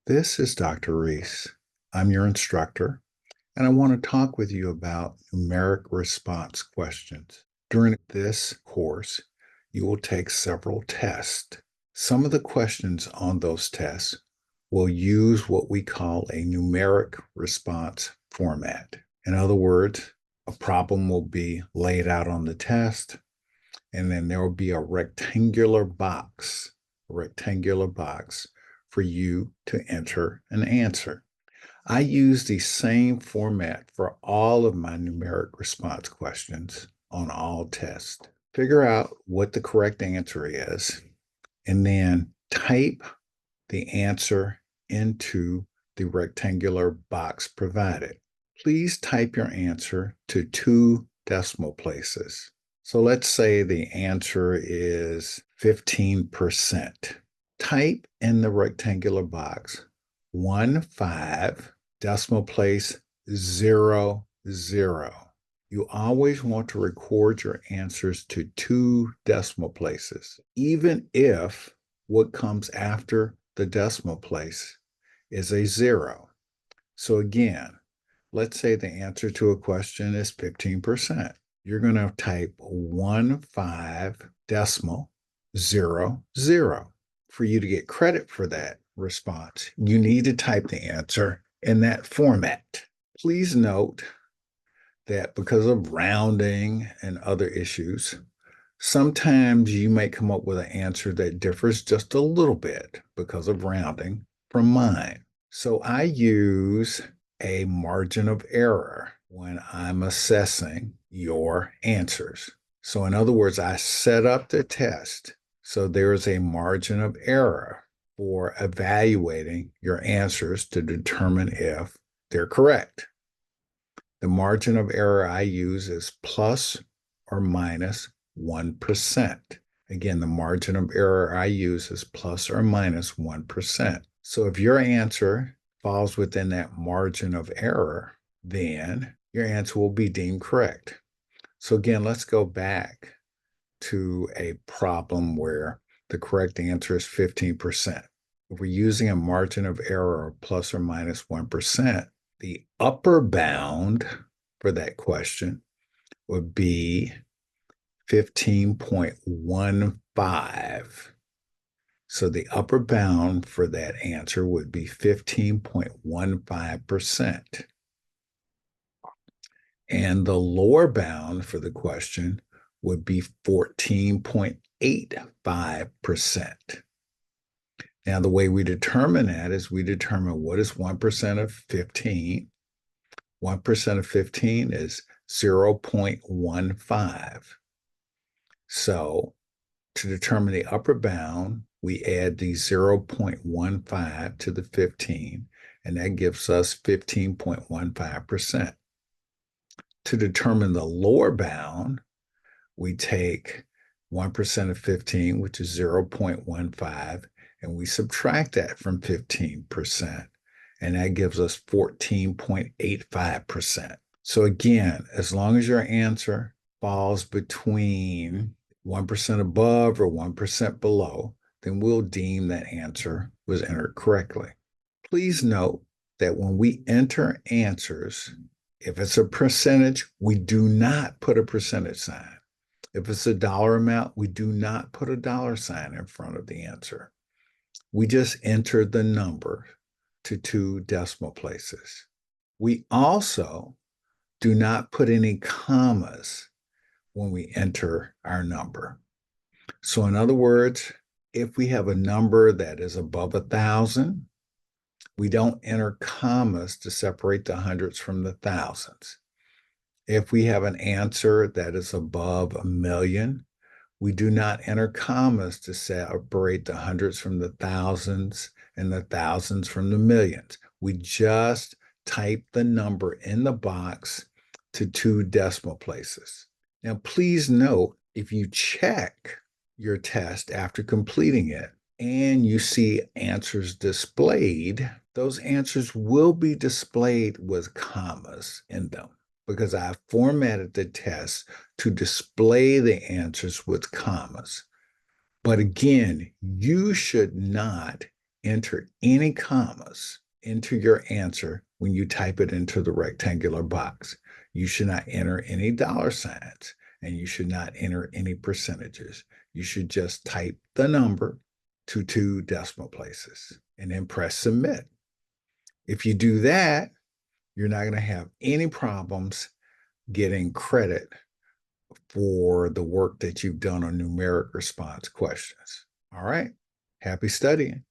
This is Dr. Reese. I'm your instructor, and I want to talk with you about numeric response questions. During this course, you will take several tests. Some of the questions on those tests will use what we call a numeric response format. In other words, a problem will be laid out on the test, and then there will be a rectangular box for you to enter an answer. I use the same format for all of my numeric response questions on all tests. Figure out what the correct answer is, and then type the answer into the rectangular box provided. Please type your answer to 2 decimal places. So let's say the answer is 15%. Type in the rectangular box 15 decimal place 00. You always want to record your answers to 2 decimal places, even if what comes after the decimal place is a 0. So again, let's say the answer to a question is 15%. You're going to type 15 decimal 00. For you to get credit for that response, you need to type the answer in that format. Please note that because of rounding and other issues, sometimes you may come up with an answer that differs just a little bit because of rounding from mine. So I use a margin of error when I'm assessing your answers. So in other words, I set up the test so there is a margin of error for evaluating your answers to determine if they're correct. The margin of error I use is plus or minus 1%. Again, the margin of error I use is plus or minus 1%. So if your answer falls within that margin of error, then your answer will be deemed correct. So again, let's go back to a problem where the correct answer is 15%. If we're using a margin of error of plus or minus 1%, the upper bound for that question would be 15.15. So the upper bound for that answer would be 15.15%. And the lower bound for the question would be 14.85%. Now, the way we determine that is we determine what is 1% of 15. 1% of 15 is 0.15. So to determine the upper bound, we add the 0.15 to the 15, and that gives us 15.15%. To determine the lower bound, we take 1% of 15, which is 0.15, and we subtract that from 15%, and that gives us 14.85%. So again, as long as your answer falls between 1% above or 1% below, then we'll deem that answer was entered correctly. Please note that when we enter answers, if it's a percentage, we do not put a percentage sign. If it's a dollar amount, we do not put a dollar sign in front of the answer. We just enter the number to 2 decimal places. We also do not put any commas when we enter our number. So in other words, if we have a number that is above 1,000, we don't enter commas to separate the hundreds from the thousands. If we have an answer that is above 1,000,000, we do not enter commas to separate the hundreds from the thousands and the thousands from the millions. We just type the number in the box to 2 decimal places. Now, please note, if you check your test after completing it and you see answers displayed, those answers will be displayed with commas in them because I formatted the test to display the answers with commas. But again, you should not enter any commas into your answer when you type it into the rectangular box. You should not enter any dollar signs, and you should not enter any percentages. You should just type the number to 2 decimal places and then press submit. If you do that, you're not going to have any problems getting credit for the work that you've done on numeric response questions. All right. Happy studying.